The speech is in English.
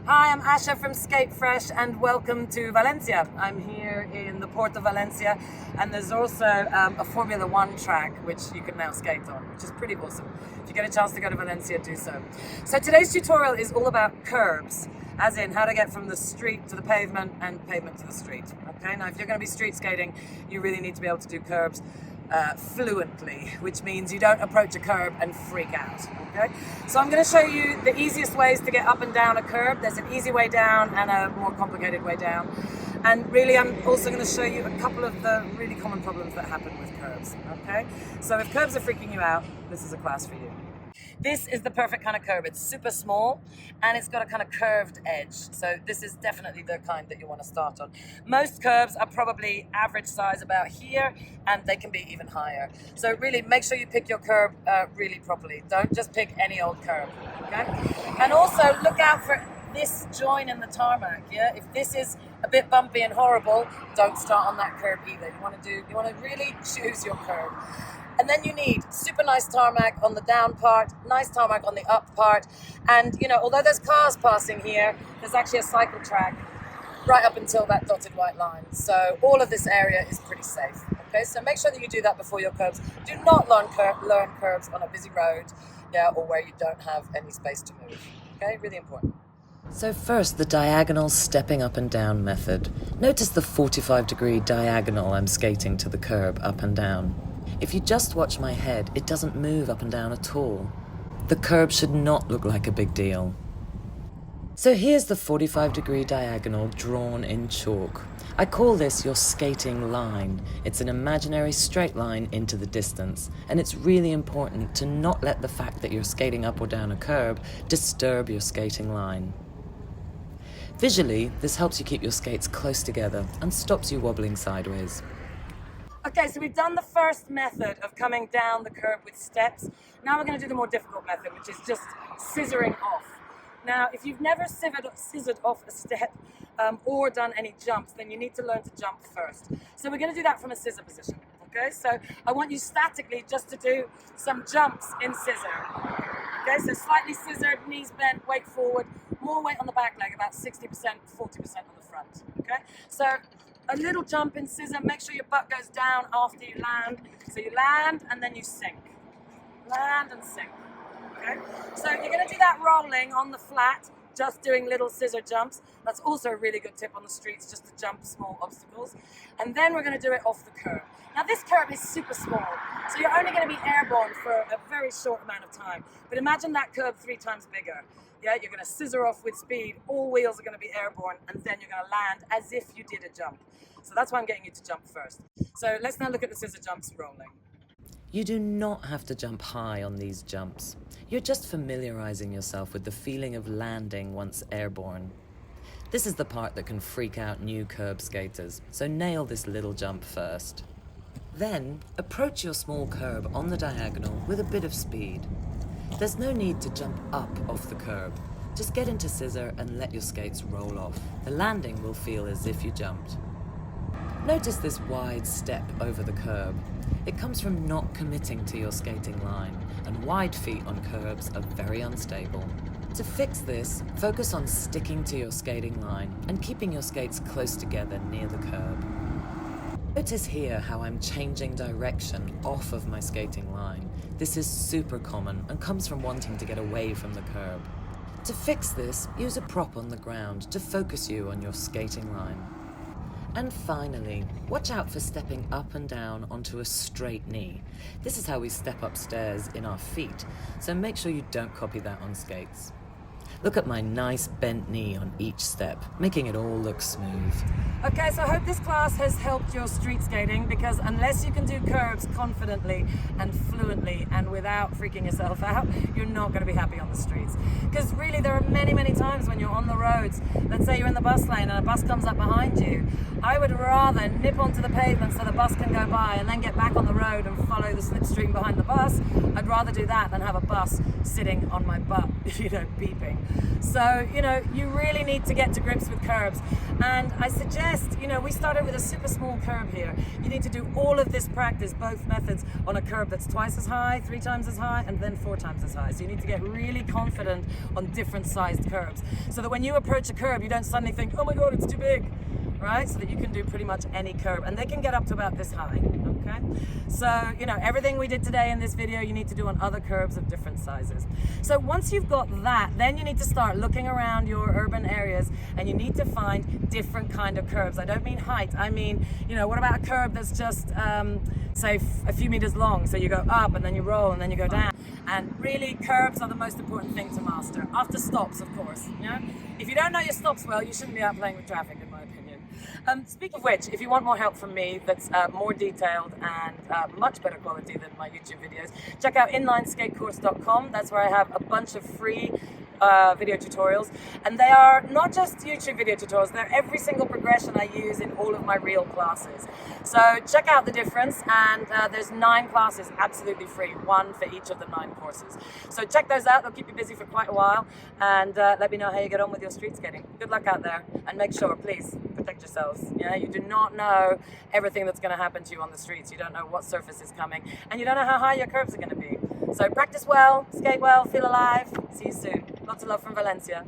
Hi, I'm Asha from Skate Fresh and welcome to Valencia. I'm here in the Port of Valencia and there's also a Formula One track which you can now skate on, which is pretty awesome. If you get a chance to go to Valencia, do so. So today's tutorial is all about kerbs, as in how to get from the street to the pavement and pavement to the street. Okay, now if you're going to be street skating, you really need to be able to do kerbs fluently, which means you don't approach a curb and freak out. Okay, so I'm going to show you the easiest ways to get up and down a curb. There's an easy way down and a more complicated way down, and really I'm also going to show you a couple of the really common problems that happen with curbs. Okay, so if curbs are freaking you out, this is a class for you. This is the perfect kind of curb. It's super small and it's got a kind of curved edge. So this is definitely the kind that you want to start on. Most curbs are probably average size about here and they can be even higher. So really make sure you pick your curb really properly. Don't just pick any old curb, okay? And also look out for this join in the tarmac, yeah? If this is a bit bumpy and horrible, don't start on that curb either. You want to really choose your curb. And then you need super nice tarmac on the down part, nice tarmac on the up part. And, you know, although there's cars passing here, there's actually a cycle track right up until that dotted white line. So all of this area is pretty safe. Okay, so make sure that you do that before your curbs. Do not learn curbs on a busy road, yeah, or where you don't have any space to move. Okay, really important. So first, the diagonal stepping up and down method. Notice the 45-degree diagonal I'm skating to the curb up and down. If you just watch my head, it doesn't move up and down at all. The curb should not look like a big deal. So here's the 45-degree diagonal drawn in chalk. I call this your skating line. It's an imaginary straight line into the distance, and it's really important to not let the fact that you're skating up or down a curb disturb your skating line. Visually, this helps you keep your skates close together and stops you wobbling sideways. Okay, so we've done the first method of coming down the curb with steps. Now we're going to do the more difficult method, which is just scissoring off. Now, if you've never scissored off a step or done any jumps, then you need to learn to jump first. So we're going to do that from a scissor position. Okay, so I want you statically just to do some jumps in scissor. Okay, so slightly scissored, knees bent, weight forward, more weight on the back leg, about 60%, 40% on the front. Okay, so a little jump in scissor, make sure your butt goes down after you land. So you land and then you sink. Land and sink. Okay? So you're going to do that rolling on the flat, just doing little scissor jumps. That's also a really good tip on the streets, just to jump small obstacles. And then we're going to do it off the curb. Now this curb is super small, so you're only going to be airborne for a very short amount of time. But imagine that curb 3 times bigger. Yeah, you're going to scissor off with speed, all wheels are going to be airborne, and then you're going to land as if you did a jump. So that's why I'm getting you to jump first. So let's now look at the scissor jumps rolling. You do not have to jump high on these jumps. You're just familiarizing yourself with the feeling of landing once airborne. This is the part that can freak out new curb skaters, so nail this little jump first. Then, approach your small curb on the diagonal with a bit of speed. There's no need to jump up off the curb. Just get into scissor and let your skates roll off. The landing will feel as if you jumped. Notice this wide step over the curb. It comes from not committing to your skating line, and wide feet on curbs are very unstable. To fix this, focus on sticking to your skating line and keeping your skates close together near the curb. Notice here how I'm changing direction off of my skating line. This is super common and comes from wanting to get away from the curb. To fix this, use a prop on the ground to focus you on your skating line. And finally, watch out for stepping up and down onto a straight knee. This is how we step upstairs in our feet, so make sure you don't copy that on skates. Look at my nice bent knee on each step, making it all look smooth. Okay, so I hope this class has helped your street skating, because unless you can do curbs confidently and fluently and without freaking yourself out, you're not going to be happy on the streets. Because really there are many, many times when you're on the roads, let's say you're in the bus lane and a bus comes up behind you. I would rather nip onto the pavement so the bus can go by and then get back on the road and follow the slipstream behind the bus. I'd rather do that than have a bus sitting on my butt, beeping. So, you really need to get to grips with curbs. And I suggest, we started with a super small curb here. You need to do all of this practice, both methods, on a curb that's twice as high, 3 times as high, and then 4 times as high. So you need to get really confident on different sized curbs, so that when you approach a curb, you don't suddenly think, oh my God, it's too big, right? So that you can do pretty much any curb, and they can get up to about this high, okay? So, everything we did today in this video, you need to do on other curbs of different sizes. So once you've got that, then you need to start looking around your urban areas, and you need to find different kind of curbs. I don't mean height, I mean, what about a curb that's just, say, a few meters long, so you go up, and then you roll, and then you go down. And really, curbs are the most important thing to master, after stops, of course. If you don't know your stops well, you shouldn't be out playing with traffic, in my opinion. Speaking of which, if you want more help from me that's more detailed and much better quality than my YouTube videos, check out inlineskatecourse.com. That's where I have a bunch of free video tutorials, and they are not just YouTube video tutorials, they're every single progression I use in all of my real classes. So check out the difference, and there's 9 classes absolutely free, 1 for each of the 9 courses. So check those out, they'll keep you busy for quite a while, and let me know how you get on with your street skating. Good luck out there, and make sure, please, protect yourselves. You do not know everything that's going to happen to you on the streets. You don't know what surface is coming, and you don't know how high your curbs are going to be. So practice well, skate well, feel alive. See you soon. Lots of love from Valencia.